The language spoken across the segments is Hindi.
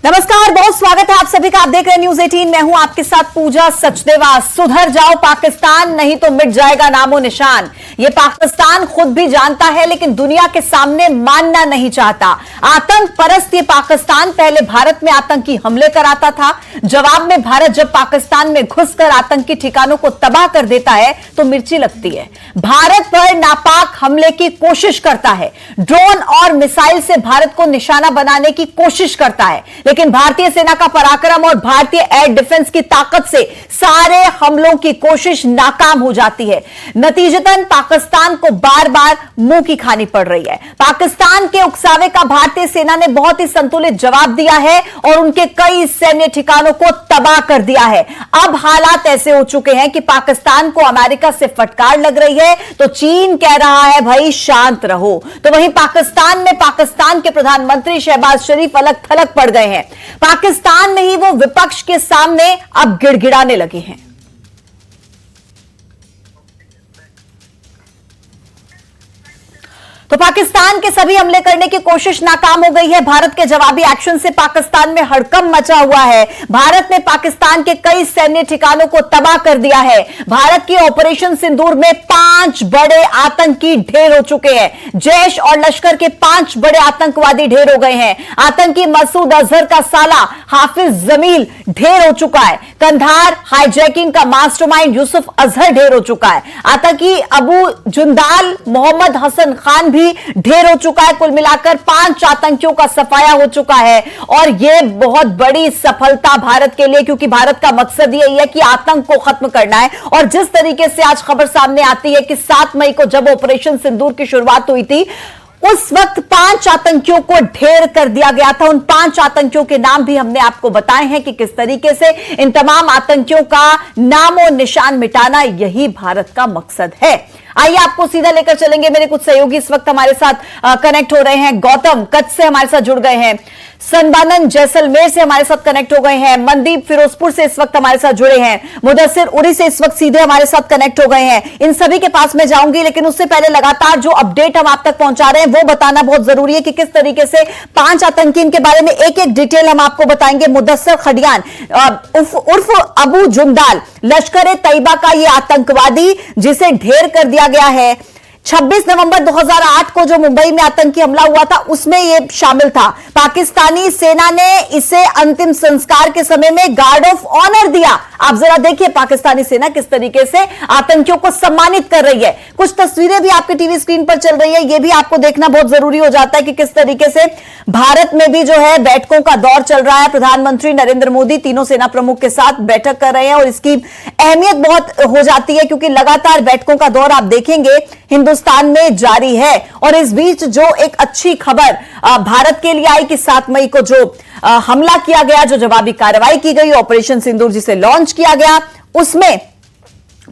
नमस्कार, बहुत स्वागत है आप सभी का। आप देख रहे हैं न्यूज 18। मैं हूं आपके साथ पूजा सचदेवा। सुधर जाओ पाकिस्तान, नहीं तो मिट जाएगा नामो निशान। ये पाकिस्तान खुद भी जानता है, लेकिन दुनिया के सामने मानना नहीं चाहता। आतंक परस्त ये पाकिस्तान पहले भारत में आतंकी हमले कराता था। जवाब में भारत जब पाकिस्तान में घुसकर आतंकी ठिकानों को तबाह कर देता है तो मिर्ची लगती है। भारत पर नापाक हमले की कोशिश करता है, ड्रोन और मिसाइल से भारत को निशाना बनाने की कोशिश करता है, लेकिन भारतीय सेना का पराक्रम और भारतीय एयर डिफेंस की ताकत से सारे हमलों की कोशिश नाकाम हो जाती है। नतीजतन पाकिस्तान को बार बार मुंह की खानी पड़ रही है। पाकिस्तान के उकसावे का भारतीय सेना ने बहुत ही संतुलित जवाब दिया है और उनके कई सैन्य ठिकानों को तबाह कर दिया है। अब हालात ऐसे हो चुके हैं कि पाकिस्तान को अमेरिका से फटकार लग रही है तो चीन कह रहा है भाई शांत रहो। तो वहीं पाकिस्तान में पाकिस्तान के प्रधानमंत्री शहबाज शरीफ अलग थलग पड़ गए हैं। पाकिस्तान में ही वो विपक्ष के सामने अब गिड़गिड़ाने लगे हैं। तो पाकिस्तान के सभी हमले करने की कोशिश नाकाम हो गई है। भारत के जवाबी एक्शन से पाकिस्तान में हड़कंप मचा हुआ है। भारत ने पाकिस्तान के कई सैन्य ठिकानों को तबाह कर दिया है। भारत की ऑपरेशन सिंदूर में 5 बड़े आतंकी ढेर हो चुके हैं। जैश और लश्कर के 5 बड़े आतंकवादी ढेर हो गए हैं। आतंकी मसूद अजहर का साला हाफिज जमील ढेर हो चुका है। कंधार हाईजैकिंग का मास्टरमाइंड यूसुफ अजहर ढेर हो चुका है। आतंकी अबू जुंदाल मोहम्मद हसन खान भी ढेर हो चुका है। कुल मिलाकर 5 आतंकियों का सफाया हो चुका है और यह बहुत बड़ी सफलता भारत के लिए, क्योंकि भारत का मकसद यही है कि आतंक को खत्म करना है। और जिस तरीके से आज खबर सामने आती है कि 7 मई को जब ऑपरेशन सिंदूर की शुरुआत हुई थी, उस वक्त 5 आतंकियों को ढेर कर दिया गया था। उन 5 आतंकियों के नाम भी हमने आपको बताए हैं कि किस तरीके से इन तमाम आतंकियों का नामो निशान मिटाना यही भारत का मकसद है। आइए आपको सीधा लेकर चलेंगे। मेरे कुछ सहयोगी इस वक्त हमारे साथ कनेक्ट हो रहे हैं। गौतम कच्छ से हमारे साथ जुड़ गए हैं, सनबानंद जैसलमेर से हमारे साथ कनेक्ट हो गए हैं, मनदीप फिरोजपुर से इस वक्त हमारे साथ जुड़े हैं, मुदस्सिर उरी से इस वक्त सीधे हमारे साथ कनेक्ट हो गए हैं। इन सभी के पास मैं जाऊंगी, लेकिन उससे पहले लगातार जो अपडेट हम आप तक पहुंचा रहे हैं वो बताना बहुत जरूरी है कि किस तरीके से 5 आतंकी, इनके बारे में एक एक डिटेल हम आपको बताएंगे। मुदस्सिर खडियान उर्फ अबू जुंदाल, लश्कर तैयबा का ये आतंकवादी जिसे ढेर कर दिया गया है। 26 नवंबर 2008 को जो मुंबई में आतंकी हमला हुआ था उसमें यह शामिल था। पाकिस्तानी सेना ने इसे अंतिम संस्कार के समय में गार्ड ऑफ ऑनर दिया। आप जरा देखिए पाकिस्तानी सेना किस तरीके से आतंकियों को सम्मानित कर रही है। कुछ तस्वीरें भी आपके टीवी स्क्रीन पर चल रही है, यह भी आपको देखना बहुत जरूरी हो जाता है कि किस तरीके से भारत में भी जो है बैठकों का दौर चल रहा है। प्रधानमंत्री नरेंद्र मोदी तीनों सेना प्रमुख के साथ बैठक कर रहे हैं और इसकी अहमियत बहुत हो जाती है क्योंकि लगातार बैठकों का दौर आप देखेंगे हिंदुस्तान में जारी है। और इस बीच जो एक अच्छी खबर भारत के लिए आई कि 7 मई को जो हमला किया गया, जो जवाबी कार्रवाई की गई, ऑपरेशन सिंदूर जिसे लॉन्च किया गया, उसमें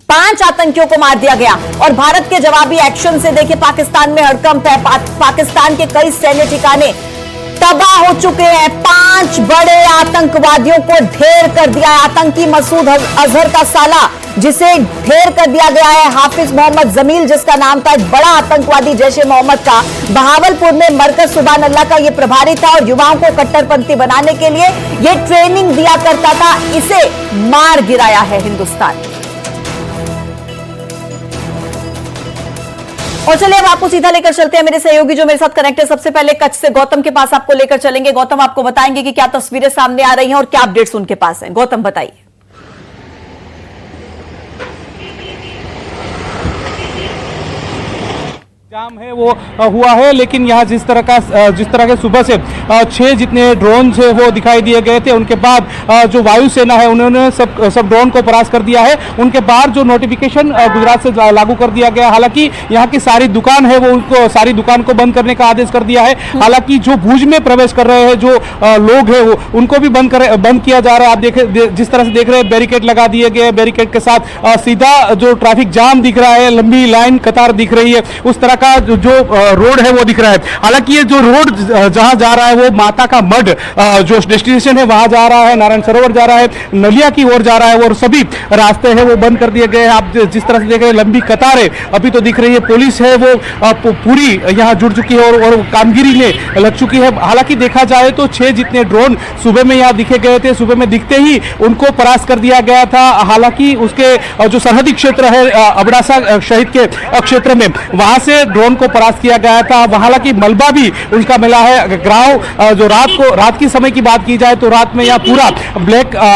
5 आतंकियों को मार दिया गया। और भारत के जवाबी एक्शन से देखिए पाकिस्तान में हड़कंप है। पाकिस्तान के कई सैन्य ठिकाने तबाह हो चुके हैं। 5 बड़े आतंकवादियों को ढेर कर दिया है। आतंकी मसूद अजहर का साला जिसे ढेर कर दिया गया है, हाफिज मोहम्मद जमील जिसका नाम था, एक बड़ा आतंकवादी जैशे मोहम्मद का, बहावलपुर में मरकज सुभान अल्लाह का यह प्रभारी था और युवाओं को कट्टरपंथी बनाने के लिए यह ट्रेनिंग दिया करता था। इसे मार गिराया है हिंदुस्तान। और चलिए अब आपको सीधा लेकर चलते हैं मेरे सहयोगी जो मेरे साथ कनेक्ट है। सबसे पहले कच्छ से गौतम के पास आपको लेकर चलेंगे। गौतम आपको बताएंगे कि क्या तस्वीरें सामने आ रही हैं और क्या अपडेट्स उनके पास हैं। गौतम बताइए। जाम है वो हुआ है, लेकिन यहाँ जिस तरह के सुबह से 6 जितने ड्रोन थे वो दिखाई दिए गए थे, उनके बाद जो वायुसेना है उन्होंने सब ड्रोन को परास्त कर दिया है। उनके बाद जो नोटिफिकेशन गुजरात से लागू कर दिया गया, हालांकि यहाँ की सारी दुकान है वो उनको सारी दुकान को बंद करने का आदेश कर दिया है। हालांकि जो भुज में प्रवेश कर रहे हैं जो लोग हैं वो उनको भी बंद किया जा रहा है। आप जिस तरह से देख रहे हैं बैरिकेड लगा दिए गए, बैरिकेड के साथ सीधा जो ट्रैफिक जाम दिख रहा है, लंबी लाइन कतार दिख रही है, उस तरह का जो रोड है वो दिख रहा है। हालांकि ये जो रोड जहां जा रहा है वो माता का मठ जो डेस्टिनेशन है वहां जा रहा है, नारायण सरोवर जा रहा है, नलिया की ओर जा रहा है और सभी रास्ते हैं वो बंद कर दिए गए हैं। आप जिस तरह से देख रहे हैं लंबी कतारें अभी तो दिख रही है, पुलिस है वो पूरी यहाँ जुड़ चुकी है और कामगिरी में लग चुकी है। हालांकि देखा जाए तो 6 जितने ड्रोन सुबह में यहाँ दिखे गए थे, सुबह में दिखते ही उनको परास्त कर दिया गया था। हालांकि उसके जो सरहदी क्षेत्र है अबडासा शहीद के क्षेत्र में वहां से ड्रोन को परास्त किया गया था। हालांकि मलबा भी उनका मिला है। गांव जो रात की समय की बात की जाए तो रात में यहाँ पूरा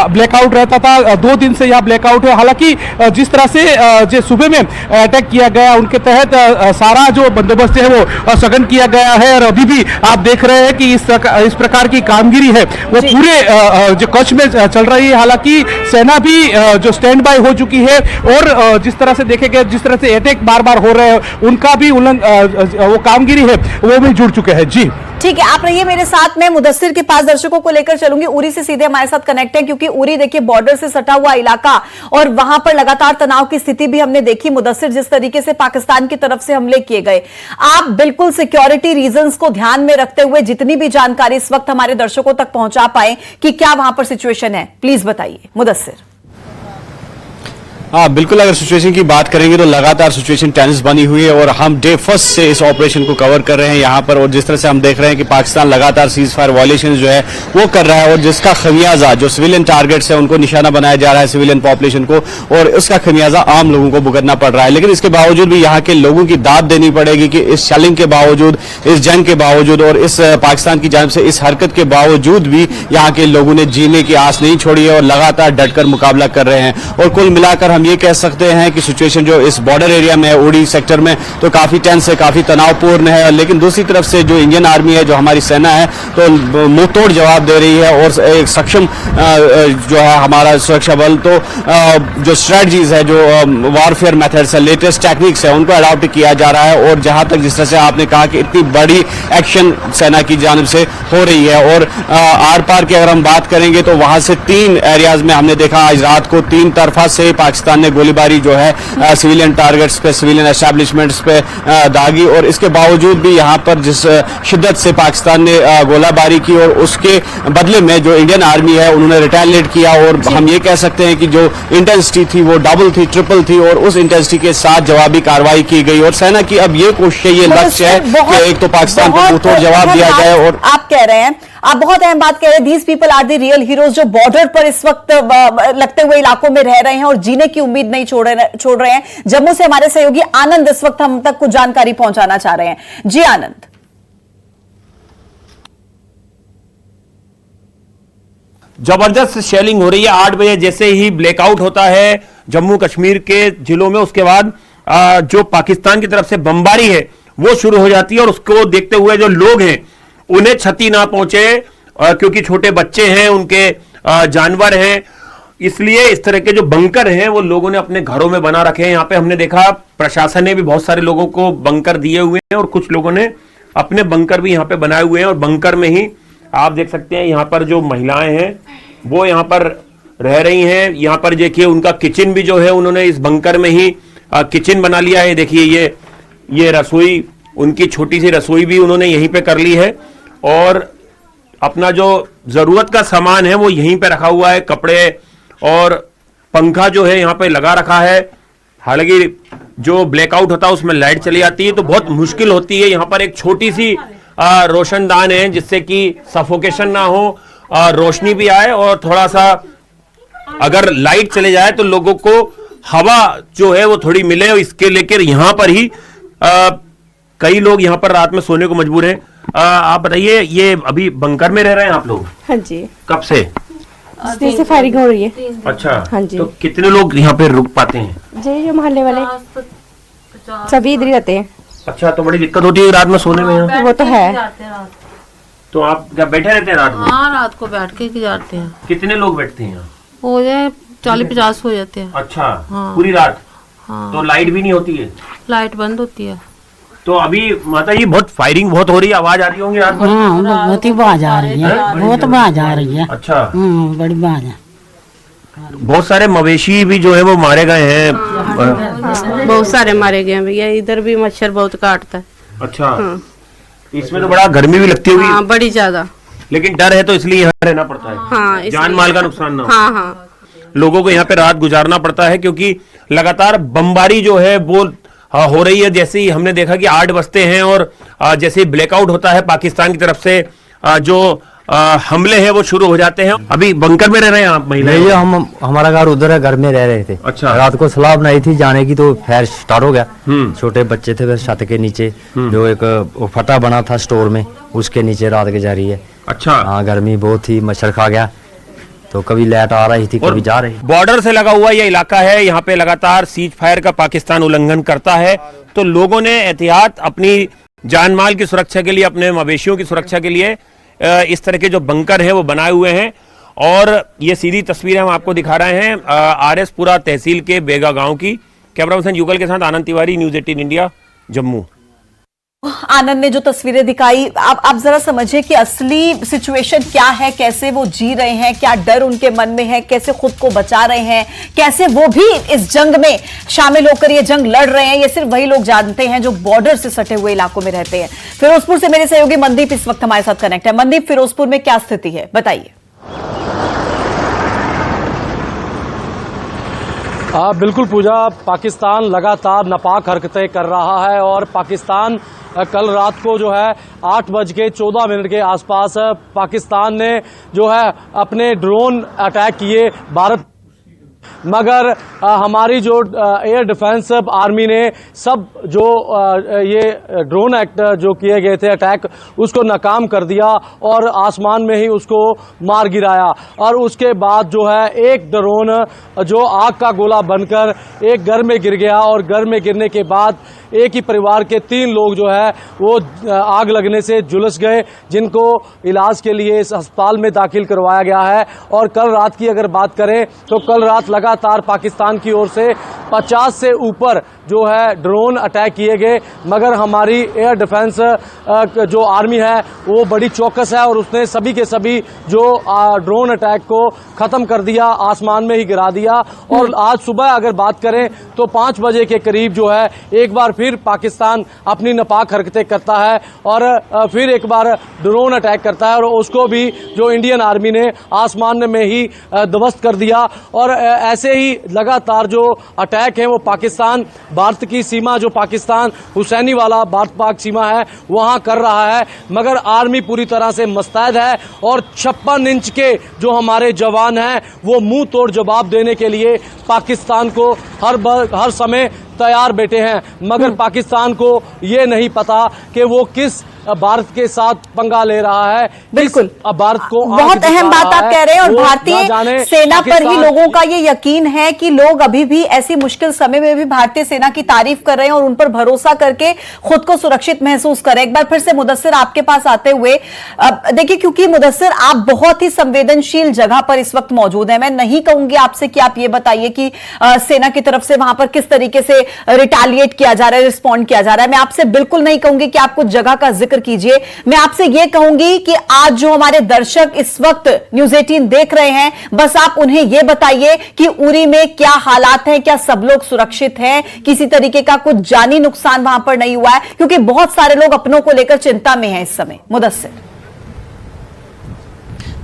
ब्लैकआउट रहता था। 2 दिन से यहाँ ब्लैकआउट है। हालांकि जिस तरह से जो सुबह में अटैक किया गया उनके तहत सारा जो बंदोबस्त है वो सघन किया गया है और अभी भी आप देख रहे हैं कि इस प्रकार की कामगिरी है वो पूरे जो कच्छ में चल रही है। हालांकि सेना भी जो स्टैंड बाय हो चुकी है और जिस तरह से देखेंगे जिस तरह से अटैक बार बार हो रहे हैं उनका भी वो कामगिरी है वो भी जुड़ चुके हैं। जी ठीक है, आप रहिए मेरे साथ में। मुदस्सिर के पास दर्शकों को लेकर चलूंगी। उरी से सीधे हमारे साथ कनेक्ट है क्योंकि उरी देखिए बॉर्डर से सटा हुआ इलाका और वहां पर लगातार तनाव की स्थिति भी हमने देखी। मुदस्सिर, जिस तरीके से पाकिस्तान की तरफ से हमले किए गए, आप बिल्कुल सिक्योरिटी रीजंस को ध्यान में रखते हुए जितनी भी जानकारी इस वक्त हमारे दर्शकों तक पहुंचा पाए कि क्या वहां पर सिचुएशन है, प्लीज बताइए मुदस्सिर। हाँ बिल्कुल, अगर सिचुएशन की बात करेंगे तो लगातार सिचुएशन टेंस बनी हुई है और हम डे फर्स्ट से इस ऑपरेशन को कवर कर रहे हैं यहाँ पर। और जिस तरह से हम देख रहे हैं कि पाकिस्तान लगातार सीज फायर वायलेशन जो है वो कर रहा है और जिसका खमियाजा जो सिविलियन टारगेट्स है उनको निशाना बनाया जा रहा है, सिविलियन पॉपुलेशन को, और उसका खमियाजा आम लोगों को भुगतना पड़ रहा है। लेकिन इसके बावजूद भी यहाँ के लोगों की दाद देनी पड़ेगी कि इस शेलिंग के बावजूद, इस जंग के बावजूद और इस पाकिस्तान की जानिब से इस हरकत के बावजूद भी यहाँ के लोगों ने जीने की आस नहीं छोड़ी है और लगातार डटकर मुकाबला कर रहे हैं। और कुल मिलाकर हम ये कह सकते हैं कि सिचुएशन जो इस बॉर्डर एरिया में है, उड़ी सेक्टर में, तो काफी टेंस है, काफी तनावपूर्ण है। लेकिन दूसरी तरफ से जो इंडियन आर्मी है, जो हमारी सेना है, तो मुंहतोड़ जवाब दे रही है और एक सक्षम जो है हमारा सुरक्षा बल, तो जो स्ट्रेटजीज है, जो वॉरफेयर मेथड्स है, लेटेस्ट टेक्निक्स है, उनको अडॉप्ट किया जा रहा है। और जहां तक जिस तरह से आपने कहा कि इतनी बड़ी एक्शन सेना की जानिब से हो रही है और आर पार की अगर हम बात करेंगे तो वहां से 3 एरियाज में हमने देखा आज रात को 3 तरफा से पाकिस्तान ने गोलीबारी जो है सिविलियन टारगेट्स पे, सिविलियन एस्टैब्लिशमेंट्स पे दागी। और इसके बावजूद भी यहाँ पर जिस शिद्दत से पाकिस्तान ने गोलाबारी की और उसके बदले में जो इंडियन आर्मी है उन्होंने रिटेलिएट किया। और हम ये कह सकते हैं कि जो इंटेंसिटी थी वो डबल थी, ट्रिपल थी और उस इंटेंसिटी के साथ जवाबी कार्रवाई की गई। और सेना की अब ये कोशिश है, ये लक्ष्य है कि एक तो पाकिस्तान को मुंहतोड़ जवाब दिया जाए। और आप कह रहे हैं, आप बहुत अहम बात कह रहे हैं, these people are the real heroes, जो बॉर्डर पर इस वक्त लगते हुए इलाकों में रह रहे हैं और जीने की उम्मीद नहीं छोड़ रहे हैं। जम्मू से हमारे सहयोगी आनंद इस वक्त हम तक कुछ जानकारी पहुंचाना चाह रहे हैं। जी आनंद। जबरदस्त शेलिंग हो रही है। 8 बजे जैसे ही ब्लैकआउट होता है जम्मू कश्मीर के जिलों में, उसके बाद जो पाकिस्तान की तरफ से बमबारी है वो शुरू हो जाती है। और उसको देखते हुए जो लोग हैं उन्हें क्षति ना पहुंचे, क्योंकि छोटे बच्चे हैं, उनके जानवर हैं, इसलिए इस तरह के जो बंकर हैं वो लोगों ने अपने घरों में बना रखे हैं। यहाँ पे हमने देखा प्रशासन ने भी बहुत सारे लोगों को बंकर दिए हुए हैं और कुछ लोगों ने अपने बंकर भी यहाँ पे बनाए हुए हैं। और बंकर में ही आप देख सकते हैं यहाँ पर जो महिलाएं हैं वो यहाँ पर रह रही हैं। यहाँ पर देखिए उनका किचन भी जो है उन्होंने इस बंकर में ही किचन बना लिया है। देखिए ये रसोई, उनकी छोटी सी रसोई भी उन्होंने यहीं पे कर ली है और अपना जो जरूरत का सामान है वो यहीं पे रखा हुआ है। कपड़े और पंखा जो है यहाँ पे लगा रखा है। हालांकि जो ब्लैकआउट होता है उसमें लाइट चली जाती है तो बहुत मुश्किल होती है। यहाँ पर एक छोटी सी रोशनदान है जिससे कि सफोकेशन ना हो, रोशनी भी आए और थोड़ा सा अगर लाइट चले जाए तो लोगों को हवा जो है वो थोड़ी मिले। इसके लेकर यहाँ पर ही कई लोग यहाँ पर रात में सोने को मजबूर हैं। आप बताइए, ये अभी बंकर में रह रहे हैं आप लोग? हाँ जी। कब से? से फायरिंग हो रही है। अच्छा, हाँ जी। तो कितने लोग यहाँ पे रुक पाते हैं? जी, जो मोहल्ले वाले सभी इधर ही रहते हैं। अच्छा, तो बड़ी दिक्कत होती है रात में सोने में यहाँ? वो तो है। तो आप क्या बैठे रहते हैं रात में? हाँ, रात को बैठ के जाते हैं। कितने लोग बैठते हैं यहाँ? हो जाए 40-50 हो जाते हैं। अच्छा, हाँ। पूरी रात? हाँ। तो लाइट भी नहीं होती है? लाइट बंद होती है। तो अभी माता जी बहुत फायरिंग बहुत हो रही है, आवाज आ रही होंगी रात भर? हाँ, बहुत ही आवाज आ रही है, बहुत आवाज आ रही है। अच्छा, बड़ी आवाज है। बहुत सारे मवेशी भी जो है वो मारे गए हैं। बहुत सारे मारे गए हैं भैया, इधर भी मच्छर बहुत काटता है। अच्छा, इसमें तो बड़ा गर्मी भी लगती होगी। हाँ, बड़ी ज्यादा। लेकिन डर है तो इसलिए यहाँ रहना पड़ता है। हाँ, इसलिए- जान माल का नुकसान ना हो। हाँ हाँ, लोगों को यहाँ पे रात गुजारना पड़ता है क्योंकि लगातार बमबारी जो है वो हो रही है। जैसे ही हमने देखा कि 8 बजते हैं और जैसे ही ब्लैकआउट होता है पाकिस्तान की तरफ से जो हमले हैं वो शुरू हो जाते हैं। अभी बंकर में रह रहे हैं आप महिलाएं? नहीं, हम हमारा घर उधर है, घर में रह रहे थे। अच्छा। रात को सलाह बनाई थी जाने की तो फायर स्टार्ट हो गया। छोटे बच्चे थे फिर छत के नीचे जो एक वो फटा बना था स्टोर में, उसके नीचे रात गुजारी है। अच्छा। हाँ, गर्मी बहुत थी, मच्छर खा गया तो कभी लाइट आ रही थी कभी जा रही। बॉर्डर से लगा हुआ ये इलाका है, यहाँ पे लगातार सीज फायर का पाकिस्तान उल्लंघन करता है, तो लोगों ने एहतियात अपनी जान माल की सुरक्षा के लिए, अपने मवेशियों की सुरक्षा के लिए इस तरह के जो बंकर है वो बनाए हुए हैं। और ये सीधी तस्वीरें हम आपको दिखा रहे हैं आरएसपुरा तहसील के बेगा गांव की। कैमरा पर्सन युगल के साथ आनंद तिवारी, न्यूज 18 इंडिया, जम्मू। आनंद ने जो तस्वीरें दिखाई, आप जरा समझिए कि असली सिचुएशन क्या है, कैसे वो जी रहे हैं, क्या डर उनके मन में है, कैसे खुद को बचा रहे हैं, कैसे वो भी इस जंग में शामिल होकर ये जंग लड़ रहे हैं। ये सिर्फ वही लोग जानते हैं जो बॉर्डर से सटे हुए इलाकों में रहते हैं। फिरोजपुर से मेरे सहयोगी मनदीप इस वक्त हमारे साथ कनेक्ट है। मनदीप, फिरोजपुर में क्या स्थिति है, बताइए। बिल्कुल पूजा, पाकिस्तान लगातार नापाक हरकतें कर रहा है और पाकिस्तान कल रात को जो है 8:14 के आसपास पाकिस्तान ने जो है अपने ड्रोन अटैक किए भारत, मगर हमारी जो एयर डिफेंस आर्मी ने सब जो ये ड्रोन एक्ट जो किए गए थे अटैक, उसको नाकाम कर दिया और आसमान में ही उसको मार गिराया। और उसके बाद जो है एक ड्रोन जो आग का गोला बनकर एक घर में गिर गया और घर में गिरने के बाद एक ही परिवार के 3 लोग जो है वो आग लगने से झुलस गए, जिनको इलाज के लिए इस अस्पताल में दाखिल करवाया गया है। और कल रात की अगर बात करें तो कल रात लगातार पाकिस्तान की ओर से 50 से ऊपर जो है ड्रोन अटैक किए गए, मगर हमारी एयर डिफेंस जो आर्मी है वो बड़ी चौकस है और उसने सभी के सभी जो ड्रोन अटैक को ख़त्म कर दिया, आसमान में ही गिरा दिया। और आज सुबह अगर बात करें तो 5 बजे के करीब जो है एक बार फिर पाकिस्तान अपनी नापाक हरकतें करता है और फिर एक बार ड्रोन अटैक करता है और उसको भी जो इंडियन आर्मी ने आसमान में ही ध्वस्त कर दिया। और ऐसे ही लगातार जो अटैक है वो पाकिस्तान भारत की सीमा, जो पाकिस्तान हुसैनी वाला भारत पाक सीमा है, वहां कर रहा है, मगर आर्मी पूरी तरह से मुस्तैद है और 56 इंच के जो हमारे जवान हैं वो मुंह तोड़ जवाब देने के लिए पाकिस्तान को हर समय तैयार बैठे हैं। मगर पाकिस्तान को ये नहीं पता कि वो किस भारत के साथ पंगा ले रहा है। बिल्कुल, भारत को बहुत अहम बात आप कह रहे हैं और भारतीय सेना पर ही लोगों का ये यकीन है कि लोग अभी भी ऐसी मुश्किल समय में भी भारतीय सेना की तारीफ कर रहे हैं और उन पर भरोसा करके खुद को सुरक्षित महसूस करें। एक बार फिर से मुदस्सिर आपके पास आते हुए, देखिए क्योंकि मुदस्सिर आप बहुत ही संवेदनशील जगह पर इस वक्त मौजूद है, मैं नहीं कहूंगी आपसे कि आप ये बताइए कि सेना की तरफ से वहां पर किस तरीके से रिटेलिएट किया जा रहा है, रिस्पॉन्ड किया जा रहा है। मैं आपसे बिल्कुल नहीं कहूंगी कि आप कुछ जगह का जिक्र कीजिए। मैं आपसे यह कहूंगी कि आज जो हमारे दर्शक इस वक्त न्यूज 18 देख रहे हैं, बस आप उन्हें यह बताइए कि उरी में क्या हालात हैं, क्या सब लोग सुरक्षित हैं, किसी तरीके का कुछ जानी नुकसान वहां पर नहीं हुआ है, क्योंकि बहुत सारे लोग अपनों को लेकर चिंता में हैं इस समय। मुदस्सिर।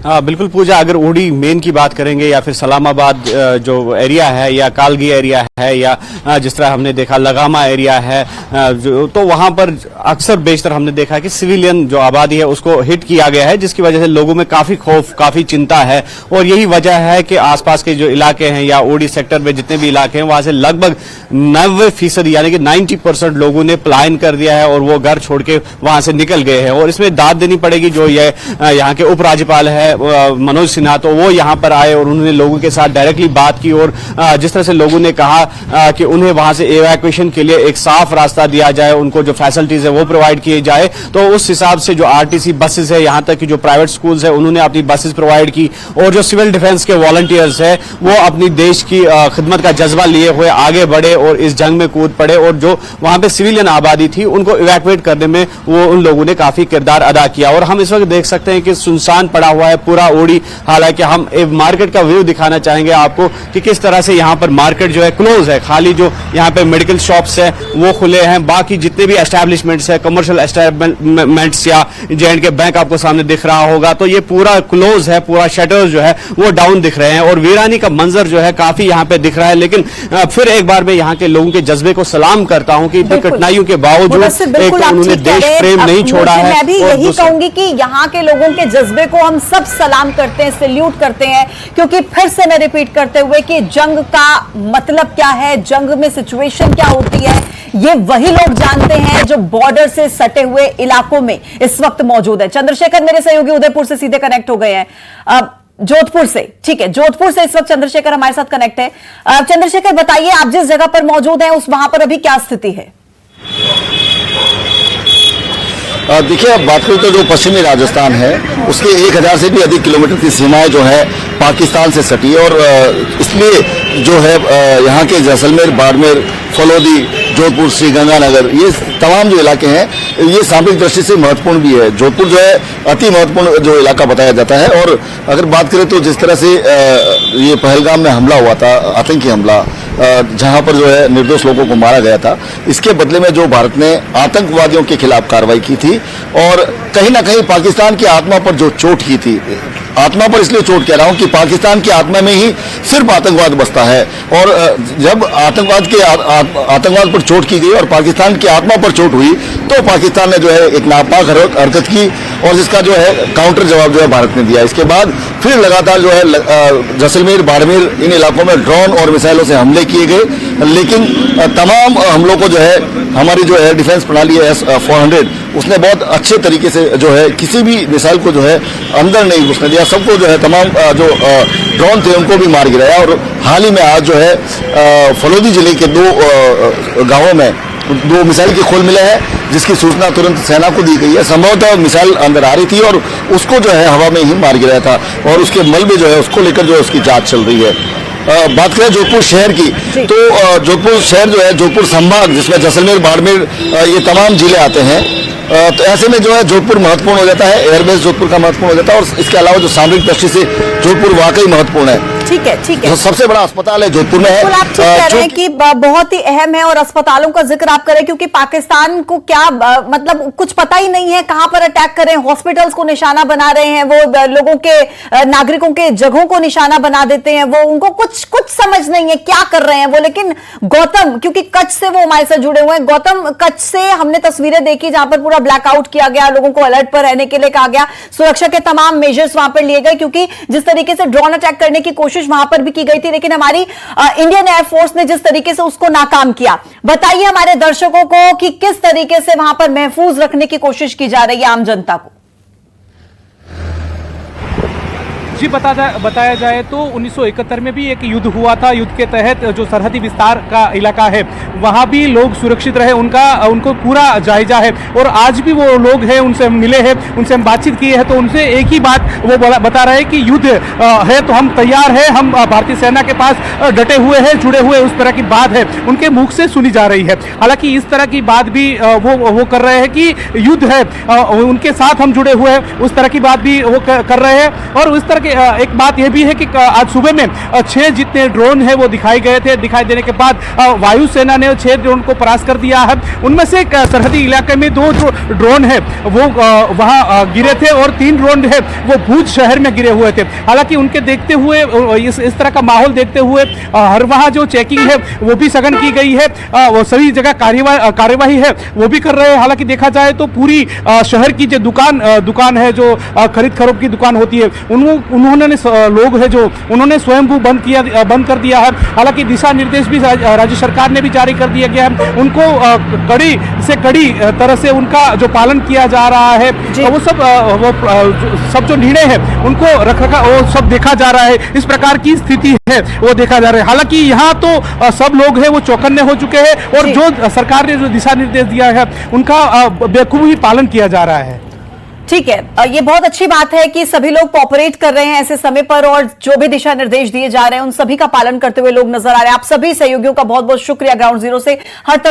बिल्कुल पूजा, अगर उड़ी मेन की बात करेंगे या फिर सलामाबाद जो एरिया है या कालगी एरिया है या जिस तरह हमने देखा लगामा एरिया है, तो वहां पर अक्सर बेशतर हमने देखा कि सिविलियन जो आबादी है उसको हिट किया गया है, जिसकी वजह से लोगों में काफी खौफ, काफी चिंता है। और यही वजह है कि आसपास के जो इलाके हैं या उड़ी सेक्टर में जितने भी इलाके हैं वहां से लगभग 90% यानी कि 90% लोगों ने पलायन कर दिया है और वो घर छोड़ के वहां से निकल गए हैं। और इसमें दाद देनी पड़ेगी जो ये यहाँ के उपराज्यपाल है मनोज सिन्हा, तो वो यहां पर आए और उन्होंने लोगों के साथ डायरेक्टली बात की और जिस तरह से लोगों ने कहा कि उन्हें वहां से इवैक्यूएशन के लिए एक साफ रास्ता दिया जाए, उनको जो फैसिलिटीज है वो प्रोवाइड किए जाए, तो उस हिसाब से जो आरटीसी बसेस है, यहां तक कि जो प्राइवेट स्कूल्स है उन्होंने अपनी बसेस प्रोवाइड की और जो सिविल डिफेंस के वॉलंटियर्स है वो अपनी देश की खिदमत का जज्बा लिए हुए आगे बढ़े और इस जंग में कूद पड़े और जो वहां पे सिविलियन आबादी थी उनको इवैक्यूएट करने में वो उन लोगों ने काफी किरदार अदा किया। और हम इस वक्त देख सकते हैं कि सुनसान पड़ा हुआ है पूरा ओडी। हालांकि हम एक मार्केट का व्यू दिखाना चाहेंगे आपको कि किस तरह से यहाँ पर मार्केट जो है क्लोज है, खाली जो यहाँ पे मेडिकल शॉप्स है वो खुले हैं, बाकी जितने भी एस्टैब्लिशमेंट्स है, कमर्शियल एस्टैब्लिशमेंट्स या J&K बैंक आपको सामने दिख रहा होगा, तो ये पूरा क्लोज है, पूरा शटर्स जो है वो डाउन दिख रहे हैं और वीरानी का मंजर जो है काफी यहाँ पे दिख रहा है। लेकिन फिर एक बार मैं यहाँ के लोगों के जज्बे को सलाम करता हूँ कि इतनी कठिनाइयों के बावजूद एक उन्होंने देश प्रेम नहीं छोड़ा है। मैं भी यही कहूंगी कि यहाँ के लोगों के जज्बे को हम सब सलाम करते हैं, सैल्यूट करते हैं, क्योंकि फिर से मैं रिपीट करते हुए कि जंग का मतलब क्या है, जंग में सिचुएशन क्या होती है, ये वही लोग जानते हैं जो बॉर्डर से सटे हुए इलाकों में इस वक्त मौजूद है। चंद्रशेखर मेरे सहयोगी उदयपुर से सीधे कनेक्ट हो गए हैं, जोधपुर से, ठीक है, जोधपुर से इस वक्त चंद्रशेखर हमारे साथ कनेक्ट है। चंद्रशेखर बताइए, आप जिस जगह पर मौजूद हैं उस वहां पर अभी क्या स्थिति है? देखिए, अब बात करें तो जो पश्चिमी राजस्थान है उसके 1000 से भी अधिक किलोमीटर की सीमाएं जो है पाकिस्तान से सटी है और इसलिए जो है यहाँ के जैसलमेर, बाड़मेर, फलौदी, जोधपुर, श्रीगंगानगर, ये तमाम जो इलाके हैं ये सामरिक दृष्टि से महत्वपूर्ण भी है। जोधपुर जो है अति महत्वपूर्ण जो इलाका बताया जाता है। और अगर बात करें तो जिस तरह से ये पहलगाम में हमला हुआ था, आतंकी हमला, जहां पर जो है निर्दोष लोगों को मारा गया था, इसके बदले में जो भारत ने आतंकवादियों के खिलाफ कार्रवाई की थी और कहीं ना कहीं पाकिस्तान की आत्मा पर जो चोट की थी, आत्मा पर इसलिए चोट कह रहा हूं कि पाकिस्तान की आत्मा में ही सिर्फ आतंकवाद बसता है और जब आतंकवाद पर चोट की गई और पाकिस्तान की आत्मा पर चोट हुई तो पाकिस्तान ने जो है एक नापाक हरकत की और जिसका जो है काउंटर जवाब जो है भारत ने दिया। इसके बाद फिर लगातार जो है जैसलमेर, बाड़मेर, इन इलाकों में ड्रोन और मिसाइलों से हमले किए गए, लेकिन तमाम हमलों को जो है हमारी जो एयर डिफेंस प्रणाली है S-400 उसने बहुत अच्छे तरीके से जो है किसी भी मिसाइल को जो है अंदर नहीं घुसने दिया, सबको जो है तमाम जो ड्रोन थे उनको भी मार गिराया। और हाल ही में आज जो है फलौदी जिले के 2 गांवों में 2 मिसाइल के खोल मिले हैं, जिसकी सूचना तुरंत सेना को दी गई है। संभवतः मिसाइल अंदर आ रही थी और उसको जो है हवा में ही मार गिराया था और उसके मलबे जो है उसको लेकर जो है उसकी जांच चल रही है। बात करें जोधपुर शहर की तो जोधपुर शहर जो है, जोधपुर संभाग जिसमें जैसलमेर, बाड़मेर ये तमाम जिले आते हैं, तो ऐसे में जो है जोधपुर महत्वपूर्ण हो जाता है, एयरबेस जोधपुर का महत्वपूर्ण हो जाता है और इसके अलावा जो सामरिक दृष्टि से जोधपुर वाकई महत्वपूर्ण है। ठीक है, ठीक है, तो सबसे बड़ा अस्पताल है जोधपुर में है। आप ठीक कह रहे हैं कि बहुत ही अहम है और अस्पतालों का जिक्र आप करें क्योंकि पाकिस्तान को क्या मतलब कुछ पता ही नहीं है कहां पर अटैक करें, हॉस्पिटल्स को निशाना बना रहे हैं, वो लोगों के नागरिकों के जगहों को निशाना बना देते हैं, वो उनको कुछ समझ नहीं है क्या कर रहे हैं वो। लेकिन गौतम, क्योंकि कच्छ से वो हमारे साथ जुड़े हुए हैं, गौतम, कच्छ से हमने तस्वीरें देखी जहां पर पूरा ब्लैकआउट किया गया, लोगों को अलर्ट पर रहने के लिए कहा गया, सुरक्षा के तमाम मेजर्स वहां पर लिए गए क्योंकि जिस तरीके से ड्रोन अटैक करने की कोशिश वहां पर भी की गई थी, लेकिन हमारी इंडियन एयरफोर्स ने जिस तरीके से उसको नाकाम किया। बताइए हमारे दर्शकों को कि किस तरीके से वहां पर महफूज रखने की कोशिश की जा रही है आम जनता को। जी बताया जाए तो 1971 में भी एक युद्ध हुआ था। युद्ध के तहत जो सरहदी विस्तार का इलाका है वहां भी लोग सुरक्षित रहे, उनको पूरा जायजा है। और आज भी वो लोग हैं, उनसे हम मिले हैं, उनसे हम बातचीत किए हैं, तो उनसे एक ही बात वो बता रहे हैं कि युद्ध है तो हम तैयार हैं, हम भारतीय सेना के पास डटे हुए हैं, जुड़े हुए, उस तरह की बात है उनके मुख से सुनी जा रही है। हालांकि इस तरह की बात भी वो कर रहे हैं कि युद्ध है, उनके साथ हम जुड़े हुए हैं, उस तरह की बात भी वो कर रहे हैं। और उस तरह के एक बात यह भी है कि आज सुबह में 6 जितने ड्रोन है वो दिखाई गए थे। दिखाई देने के बाद वायुसेना ने 6 ड्रोन को परास्त कर दिया है। उनमें से एक सरहदी इलाके में 2 जो ड्रोन है वो वहां गिरे थे और 3 ड्रोन है वो भूज शहर में गिरे हुए थे। हालांकि उनके देखते हुए इस तरह का माहौल देखते हुए हर वहां जो चेकिंग है वो भी सघन की गई है, वो सभी जगह कार्यवाही है वो भी कर रहे हैं। हालांकि देखा जाए तो पूरी शहर की जो दुकान है, जो खरीद फरोख्त की दुकान होती है, उन्होंने लोग है जो उन्होंने स्वयंभू बंद कर दिया है। हालांकि दिशा निर्देश भी राज्य सरकार ने भी जारी कर दिया गया है, उनको कड़ी से कड़ी तरह से उनका जो पालन किया जा रहा है। वो सब जो निर्णय है उनको वो सब देखा जा रहा है। इस प्रकार की स्थिति है वो देखा जा रहा है। हालांकि यहाँ तो सब लोग हैं वो चौकन्ने हो चुके हैं और जो सरकार ने जो दिशा निर्देश दिया है उनका बेखूबी पालन किया जा रहा है। ठीक है, ये बहुत अच्छी बात है कि सभी लोग कोऑपरेट कर रहे हैं ऐसे समय पर और जो भी दिशा निर्देश दिए जा रहे हैं उन सभी का पालन करते हुए लोग नजर आ रहे हैं। आप सभी सहयोगियों का बहुत बहुत शुक्रिया। ग्राउंड जीरो से हर तरफ